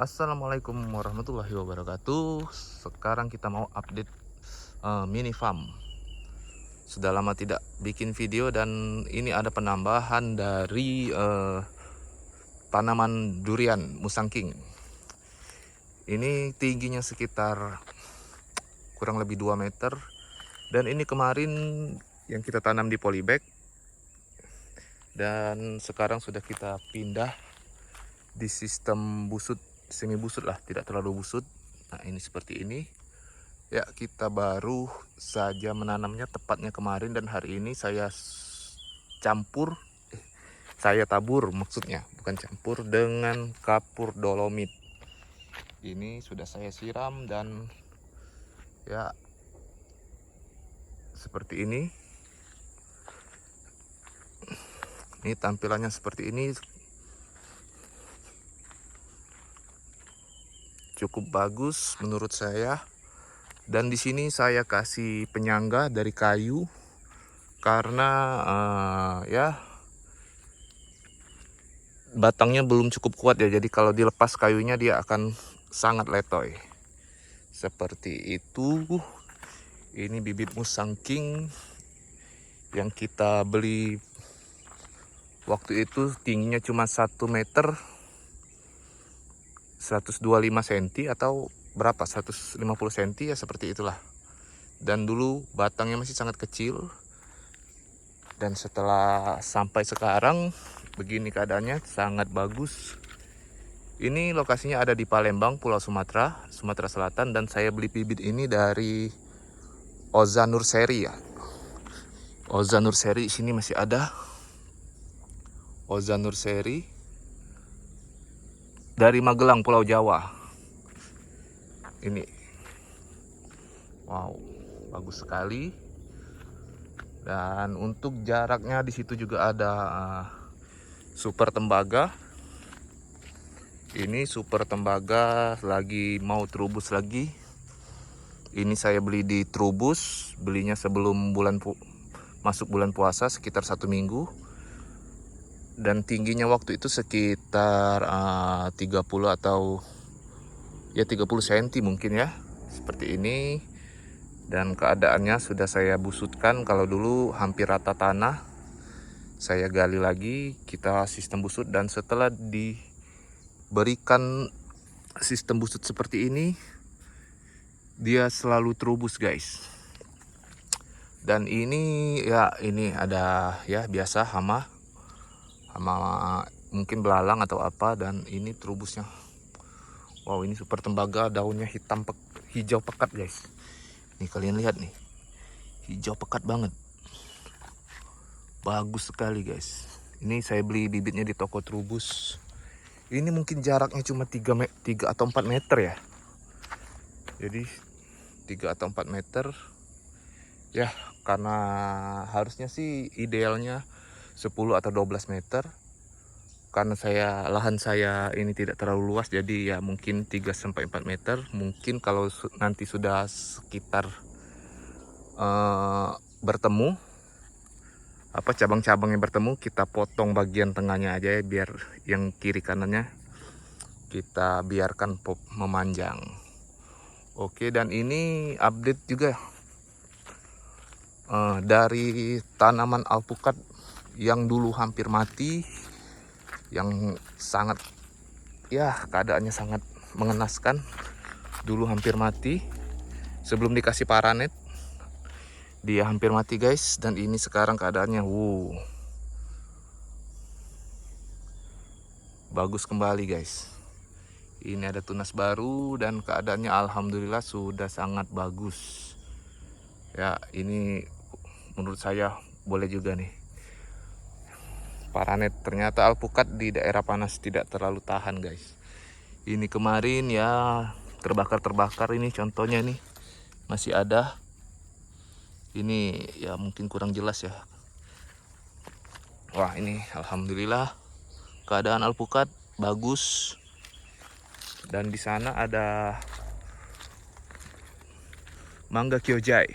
Assalamualaikum warahmatullahi wabarakatuh. Sekarang kita mau update mini farm. Sudah lama tidak bikin video dan ini ada penambahan dari tanaman durian Musang King. Ini tingginya sekitar kurang lebih 2 meter. Dan ini kemarin yang kita tanam di polybag. Dan sekarang sudah kita pindah di sistem busut, semi busut lah, tidak terlalu busut. Nah ini seperti ini ya, kita baru saja menanamnya tepatnya kemarin, dan hari ini saya campur saya tabur, maksudnya bukan campur, dengan kapur dolomit. Ini sudah saya siram dan ya seperti ini. Ini tampilannya seperti ini, cukup bagus menurut saya. Dan di sini saya kasih penyangga dari kayu karena ya batangnya belum cukup kuat ya. Jadi kalau dilepas kayunya dia akan sangat letoy. Seperti itu. Ini bibit Musang King yang kita beli waktu itu, tingginya cuma 1 meter 125 cm atau berapa, 150 cm ya, seperti itulah. Dan dulu batangnya masih sangat kecil, dan setelah sampai sekarang begini keadaannya, sangat bagus. Ini lokasinya ada di Palembang, Pulau Sumatera, Sumatera Selatan, dan saya beli bibit ini dari Oza Nursery ya. Oza Nursery sini masih ada. Oza Nursery dari Magelang, Pulau Jawa. Ini, wow, bagus sekali. Dan untuk jaraknya di situ juga ada super tembaga. Ini super tembaga lagi mau terubus lagi. Ini saya beli di Trubus, belinya sebelum masuk bulan puasa sekitar 1 minggu. Dan tingginya waktu itu sekitar 30 atau ya 30 cm mungkin ya, seperti ini. Dan keadaannya sudah saya busutkan. Kalau dulu hampir rata tanah, saya gali lagi, kita sistem busut. Dan setelah diberikan sistem busut seperti ini, dia selalu terubus guys. Dan ini ya, ini ada ya biasa hama mungkin belalang atau apa. Dan ini terubusnya, wow, ini super tembaga, daunnya hijau pekat guys. Nih kalian lihat nih, hijau pekat banget, bagus sekali guys. Ini saya beli bibitnya di toko Trubus. Ini mungkin jaraknya cuma 3 atau 4 meter ya. Jadi 3 atau 4 meter ya, karena harusnya sih idealnya 10 atau 12 meter. Karena lahan saya ini tidak terlalu luas, jadi ya mungkin 3 sampai 4 meter. Mungkin kalau nanti sudah sekitar bertemu, cabang-cabangnya bertemu, kita potong bagian tengahnya aja ya, biar yang kiri kanannya kita biarkan memanjang. Oke, dan ini update juga dari tanaman alpukat yang dulu hampir mati, yang sangat ya keadaannya sangat mengenaskan. Dulu hampir mati sebelum dikasih paranet, dia hampir mati guys. Dan ini sekarang keadaannya bagus kembali guys. Ini ada tunas baru dan keadaannya alhamdulillah sudah sangat bagus ya. Ini menurut saya boleh juga nih paranet. Ternyata alpukat di daerah panas tidak terlalu tahan guys. Ini kemarin ya terbakar ini, contohnya nih masih ada. Ini ya mungkin kurang jelas ya. Wah, ini alhamdulillah keadaan alpukat bagus. Dan di sana ada mangga kyojai.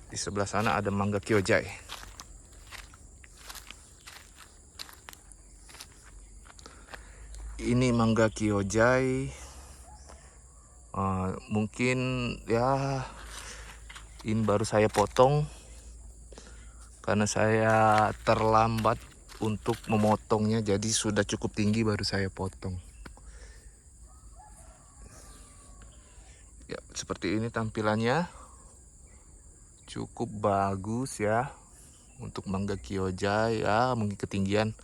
Di sebelah sana ada mangga kyojai. ini mangga Kyojai. Mungkin ya ini baru saya potong karena saya terlambat untuk memotongnya, jadi sudah cukup tinggi baru saya potong. Ya, seperti ini tampilannya. Cukup bagus ya untuk mangga Kyojai ya, mungkin ketinggian.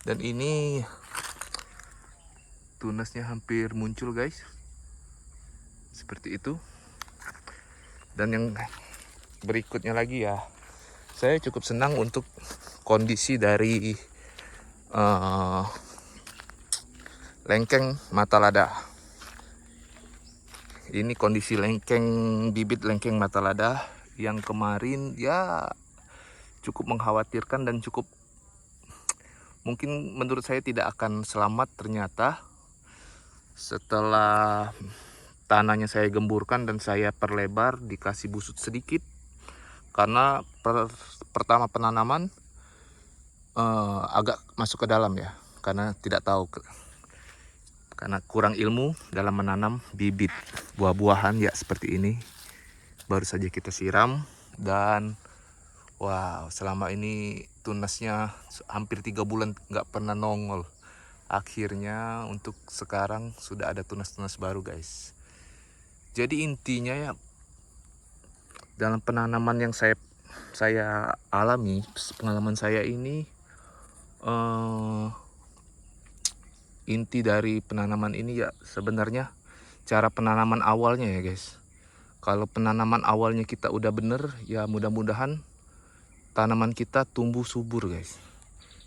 Dan ini tunasnya hampir muncul guys, seperti itu. Dan yang berikutnya lagi ya, saya cukup senang untuk kondisi dari lengkeng mata lada. Ini kondisi bibit lengkeng mata lada yang kemarin ya cukup mengkhawatirkan dan cukup mungkin menurut saya tidak akan selamat. Ternyata setelah tanahnya saya gemburkan dan saya perlebar, dikasih busut sedikit, karena pertama penanaman agak masuk ke dalam ya, karena tidak tahu, karena kurang ilmu dalam menanam bibit buah-buahan ya seperti ini. Baru saja kita siram dan wow, selama ini tunasnya hampir 3 bulan nggak pernah nongol. Akhirnya untuk sekarang sudah ada tunas-tunas baru guys. Jadi intinya ya, dalam penanaman yang saya alami, pengalaman saya ini, inti dari penanaman ini ya sebenarnya cara penanaman awalnya ya guys. Kalau penanaman awalnya kita udah bener ya, mudah-mudahan tanaman kita tumbuh subur guys.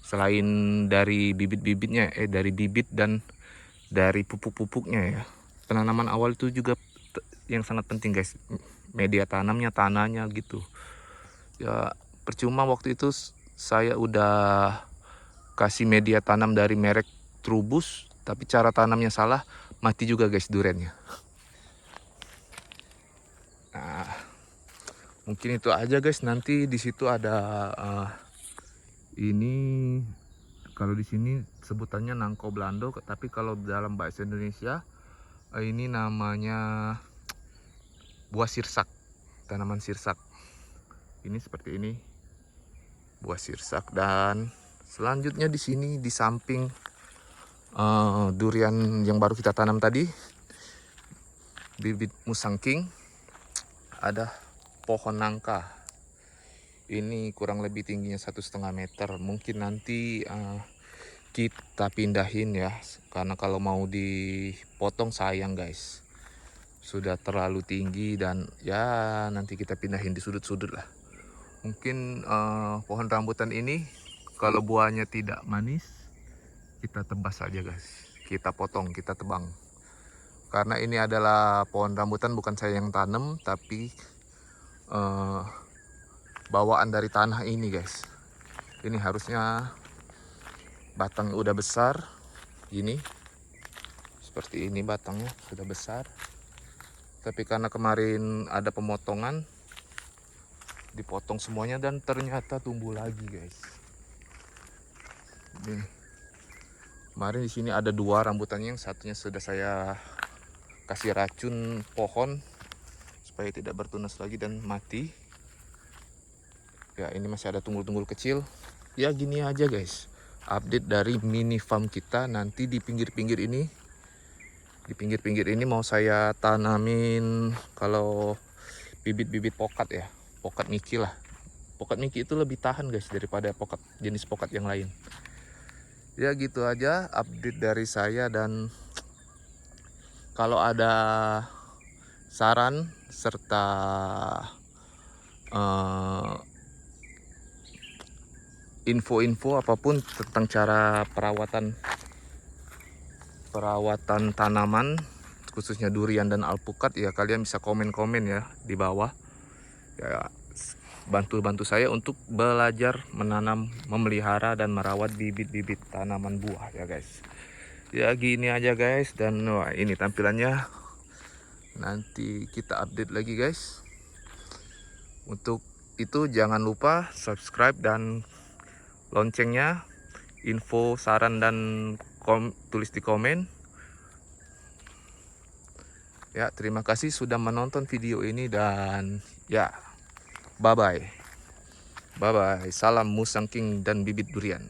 Selain dari bibit-bibitnya, dari bibit dan dari pupuk-pupuknya ya, penanaman awal itu juga yang sangat penting guys. Media tanamnya, tanahnya gitu ya. Percuma waktu itu saya udah kasih media tanam dari merek Trubus, tapi cara tanamnya salah, mati juga guys durennya. Nah, mungkin itu aja guys. Nanti di situ ada ini, kalau di sini sebutannya nangko belando, tapi kalau dalam bahasa Indonesia ini namanya buah sirsak, tanaman sirsak. Ini seperti ini, buah sirsak. Dan selanjutnya di sini di samping durian yang baru kita tanam tadi, bibit musang king, ada pohon nangka. Ini kurang lebih tingginya 1,5 meter. Mungkin nanti kita pindahin ya, karena kalau mau dipotong sayang guys, sudah terlalu tinggi. Dan ya nanti kita pindahin di sudut-sudut lah. Mungkin pohon rambutan ini kalau buahnya tidak manis, kita tebas saja guys, kita potong, kita tebang. Karena ini adalah pohon rambutan, bukan saya yang tanam, tapi bawaan dari tanah ini guys. Ini harusnya batang udah besar, ini seperti ini, batangnya sudah besar, tapi karena kemarin ada pemotongan, dipotong semuanya dan ternyata tumbuh lagi guys. Ini kemarin di sini ada 2 rambutannya, yang satunya sudah saya kasih racun pohon supaya tidak bertunas lagi dan mati. Ya ini masih ada tunggul-tunggul kecil. Ya gini aja guys, update dari mini farm kita. Nanti di pinggir-pinggir ini, mau saya tanamin kalau bibit-bibit pokat ya, pokat Miki lah. Pokat Miki itu lebih tahan guys daripada jenis pokat yang lain. Ya gitu aja update dari saya. Dan kalau ada saran serta info-info apapun tentang cara perawatan tanaman, khususnya durian dan alpukat, ya kalian bisa komen-komen ya di bawah. Ya bantu saya untuk belajar menanam, memelihara dan merawat bibit-bibit tanaman buah ya guys. Ya gini aja guys. Dan wah, ini tampilannya. Nanti kita update lagi guys. Untuk itu jangan lupa subscribe dan loncengnya. Info, saran dan tulis di komen. Ya, terima kasih sudah menonton video ini dan ya, bye bye. Bye bye. Salam Musang King dan bibit durian.